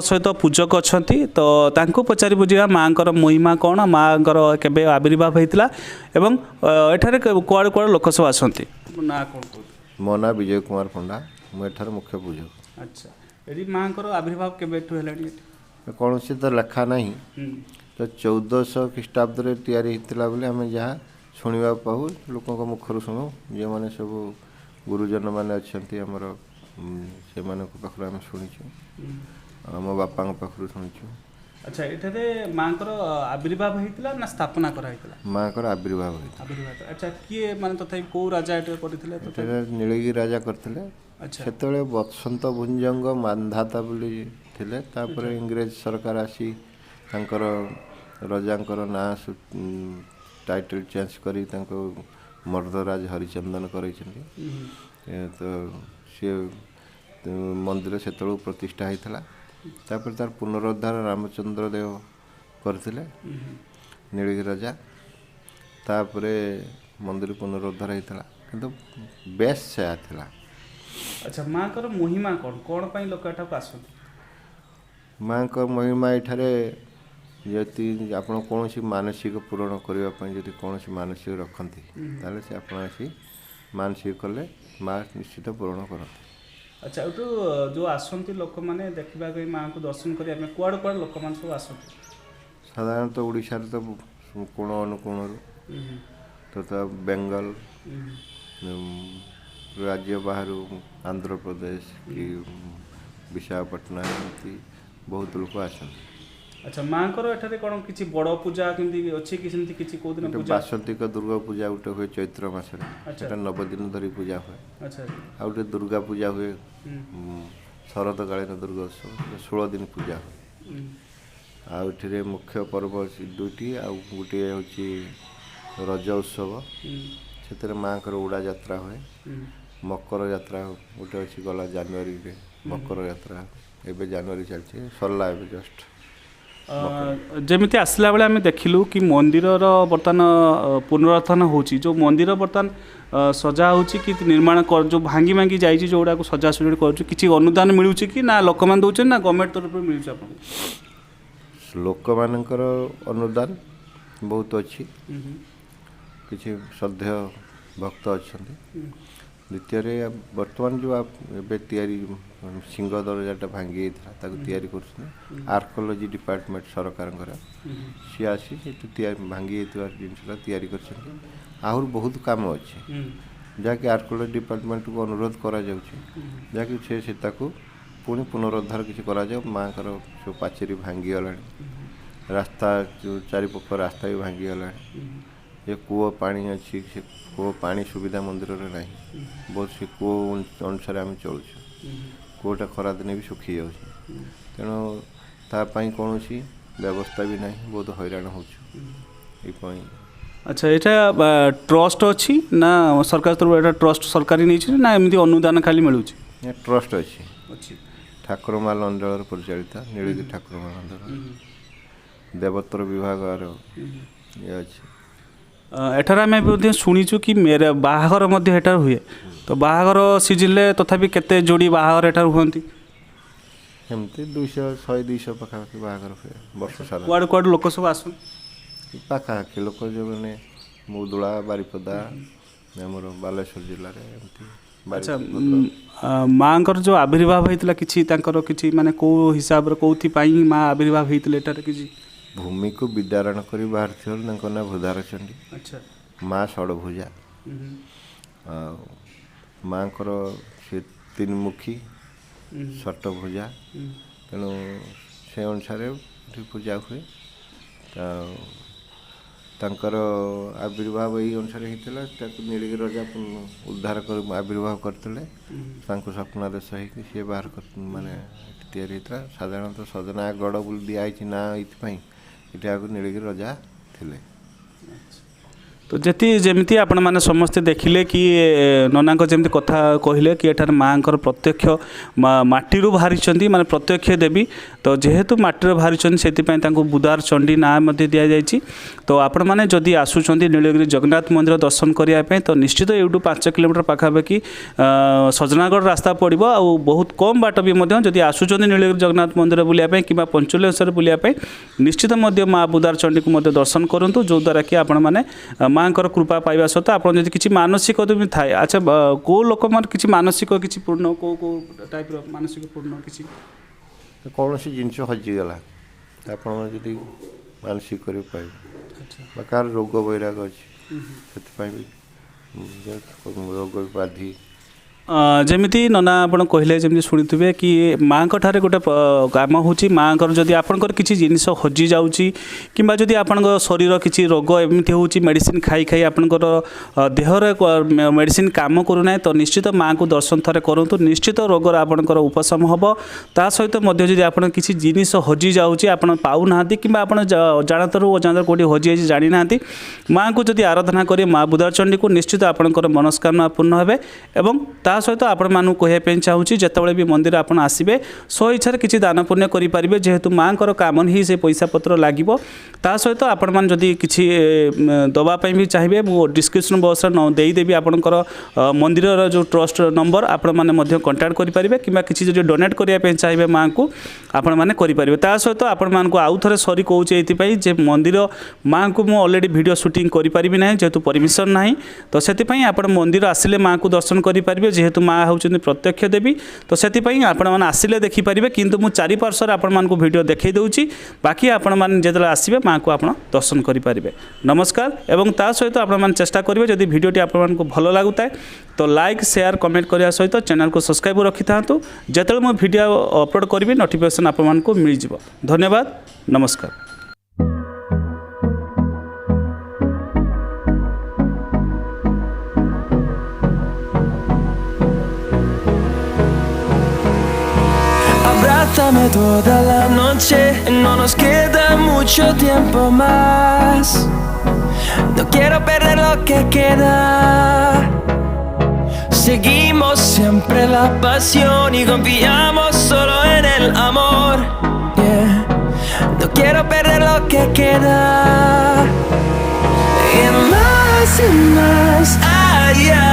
सहित पूजक अच्छा तो पचारि बुझा माँ महिमा कौन माँ केवे आविर्भाव होता एवं एठारे कुआड़े कुआड़े लोक सब आसती ना कौन मो ना विजय कुमार पंडा मुझे मुख्य पूजक। अच्छा ये माँ आविर्भाव केवे कौन सी तो लेखा नहीं तो 1400 ख्रीष्टाब्द तैयारी होता बोले आम जहाँ शुणा पाऊ लोकों मुखर शुणु जो मैंने सब गुरुजन मैंने अच्छा आमर से पाखर आम शुणीचु मो बापा पाखर शुणीचु। अच्छा ये माँ आविर्भाव होता ना स्थापना कराइला माँ आविर्भाव होता। अच्छा किए माने तथा कौ राजा ये करते नीलगिरी राजा करते। अच्छा से बसंत भुंजंग मानधाता बोली थे तापर इंग्रेज सरकार आसी तांकर रजांकर ना टाइटल चेंज करी मर्दराज हरिचंदन कर तो सी मंदिर से प्रतिष्ठा होता तापर तार पुनरुद्धार रामचंद्र देव करते नीलगिरी राजा तापर मंदिर पुनरुद्धार होता किंतु बेस से था। अच्छा माँ को महिमा कौन कौन पाई लोक आस माँ को महिमा ये यदि आप कौन मानसिक पूरण करने जब कौन मानसिक रखती ताले से आप मानसिक कले माँ निश्चित पूरण करती। अच्छा ये जो आसती लोक मैंने देखा माँ को दर्शन करने कुआड़ कुआड़ लोक मैंने सब आसती साधारणतः ओडिशा तो कोण अनुकोण तथा बेंगल राज्य बाहर आंध्र प्रदेश कि विशाखापट्टनम एमती बहुत लोग आसती। अच्छा माँ को कौन किसी बड़ पूजा कमी अच्छी कि कौ दिन बासंतिक दुर्गा पूजा गोटे हुए चैत्र मसरे 9 दिन धरी पूजा हुए। अच्छा आ गए दुर्गा पूजा हुए शरतकालीन दुर्गा उत्सव 16 दिन पूजा हुए। आउे मुख्य पर्व दुईटी आ गोटे हूँ रज उत्सव से माँ उड़ा यात्रा हुए मकर यात्रा गोटे अच्छी गला जानुरी मकर यात्रा एवं जानुरी चलती सरला ए जस्ट जमी आसला बेले आम देखिलु कि मंदिर बर्तमान पुनरुत्थान होची जो मंदिर बर्तमान सजा होची कि निर्माण कर जो भांगी भांगी जाइए जो गुड़ा सजा सजा कर अनुदान मिलूँ कि ना लोक मैंने दौर ना गवर्नमेंट तरफ मिलूँ आप लोक मानकर अनुदान बहुत अच्छी किसी श्रद्धेय भक्त अच्छा। द्वितीय बर्तमान जो आप सिंह दरजाटा भांगी कर आर्कोलोजी डिपार्टमेंट सरकार सी आसी भांगी जिनसा आहर बहुत कम अच्छे जहाँकि आर्कोलोजी डिपार्टमेंट को अनुरोध करा जहाँकि से पुणी पुनरुद्धार किसी करा माँ जो पाचेरी भांगी गला रास्ता जो चारिपख रास्ता भी भांगी गला ये कूओ पानी अच्छी से कूओ पानी सुविधा मंदिर में ना बहुत से कूओ अनुसार आम चलु कूटा खरा दिन भी सुखी जा तेणु तापाई कौन व्यवस्था भी ना बहुत हैरान हो। अच्छा यहाँ ट्रस्ट अच्छी ना सरकार तरफ ट्रस्ट सरकारी नहीं ना एमती अनुदान खाली मिलूँ ट्रस्ट अच्छी ठाकुरमाल अंचल परिचालित नीलगिरी ठाकुरमाल अंचल देवोत्तर विभाग ये अच्छी एठार आम शुणीचु कि मेरे बाहागर हुए तो बाहागर सीजन तथापि केते जोड़ी बाहागर एठार हुंती एमती 200-100-200 पाखापाखि बाहागर हुए वर्ष सारा। कुआड़ कुआड़ लोक सब आस पाखापाखि लोक जो मैंने मुदुला बारिपदा आमर बालेश्वर जिले में। अच्छा माँ जो आविर्भाव होता कि माने कौ हिसाब से कौन माँ आविर्भाव होता कि भूमि को विदारण कर बाहर ना भूदार चंडी। अच्छा माँ षड़भुजा माँ से 3 मुखी षटभुजा तेणु से अनुसार पूजा हुए तांकर आविर्भाव यही अनुसार होता नीलगिरी राजा उद्धार कर आविर्भाव करते स्वप्नादेश सी बाहर माने या साधारणतः सजनागढ़ बोली दिखाई ना ये नीलगिरी राजा थे। तो जमी आपण मैंने समस्ते देखिले कि नना जमी कथा कहले कि एठार माँ प्रत्यक्ष माटी बाहरी माने प्रत्यक्ष देवी तो जेहेतु माटी बाहरी से बुदार चंडी ना दि जाइए तो आपण मैंने जदि आसुँच नीलगिरी जगन्नाथ मंदिर दर्शन करने तो निश्चित यूट्यूब 5 किलोमीटर पाखापाखि सजनागढ़ रास्ता पड़ो आ बहुत कम बाट भी जदि आसुँच नीलगिरी जगन्नाथ मंदिर बुलायापी कि पंचुलेश्वर बुलायापी निश्चित माँ बुदार चंडी को दर्शन करूँ जो द्वारा कि आपण मैंने माँ कृपा पाइबा सहित आप किसी मानसिक भी थाए अच्छा कौ लोक किसी मानसिक किसी पूर्ण कौ कौ टाइप मानसिक पूर्ण किसी कौन सी जिनस हजिगला आपड़ी मानसिक कर पाइबे कार रोग वैराग अच्छे से रोग व्याधि जमी नना आप कहले जमी शुणी कि माँ ठारे गोटे काम हो माँ जदि आपंकर किसी जिनिस हजि जाऊँगी कि जदि आपण शरीर किसी रोग एमती हो मेडिसिन खाई खाई आपंकर देहर मेडिसिन काम करूना तो निश्चित माँ को दर्शन थे करूँ निश्चित रोगर आपंकर उपशम हम ता सहित जदि आप किसी जिनिस हजि जाऊँगी आप पाऊना कि जानतर अजाणतर कौटी हजि जाइए जानी ना माँ को जदि आराधना करें माँ बुदार चंडी को निश्चित आपंकर मनस्कामना पूर्ण हे एवं सहित आपण मानू कहवाई चाहूँगी जितेबाला भी मंदिर आप आसबे स्व इच्छा किसी दान पुण्य करेंगे जेहेतु माँ काम ही से पैसा पत्र लगे ता सहित आपण मैंने जदि किसी दवापाई भी चाहिए वो डिस्क्रिप्शन बॉक्स देदेवी आपंकर मंदिर जो ट्रस्ट नंबर आपण मैंने कंटाक्ट करेंगे कि किसी जो डोनेट करने चाहिए माँ को आपण मैंने करेंगे ता सहित आपण मानक आउ थे सरी कौच ये मंदिर माँ को मुझे अलरेडी वीडियो शूटिंग करें ना जेहेतु परमिशन ना तो से आपण मंदिर आसिले माँ को दर्शन करेंगे जेहेतु माँ होती प्रत्यक्ष देवी तो से आपण मैंने आसिले देखिपारे किंतु मुझे चारिपार्श्वर आपण मानक वीडियो देखई दूची बाकी आपण मैंने जो आसबे माँ को आप दर्शन करेंगे नमस्कार एवं ता सहित आपण मैंने चेष्टा करेंगे जदि वीडियोटी आपण को भल लगुए तो लाइक शेयर कमेंट करने सहित चैनल को सब्सक्राइब रखी था जिते मुझे वीडियो अपलोड करी नोटिफिकेशन आपण को मिल जाव धन्यवाद नमस्कार। Abrázame toda la noche, no nos queda mucho tiempo más. No quiero perder lo que queda. Seguimos siempre la pasión y confiamos solo en el amor. Yeah. No quiero perder lo que queda. Y más allá.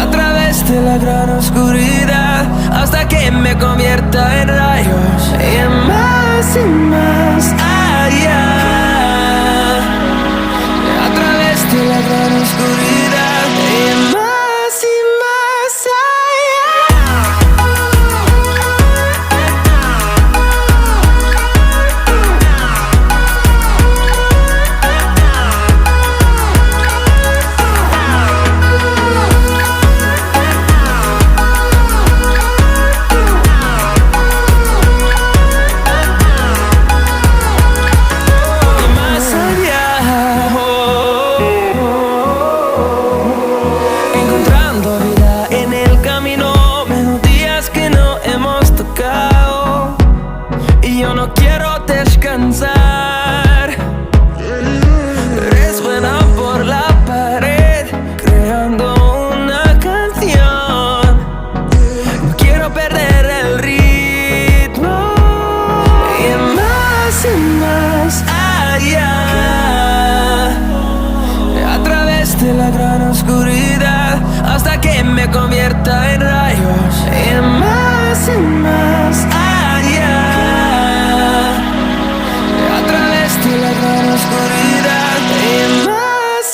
A través de la gran oscuridad hasta que me convierta en rayos y más allá. A través de la gran oscuridad y más allá. Hasta que me convierta en rayos y más allá. A través de la gran oscuridad y más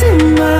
sin más.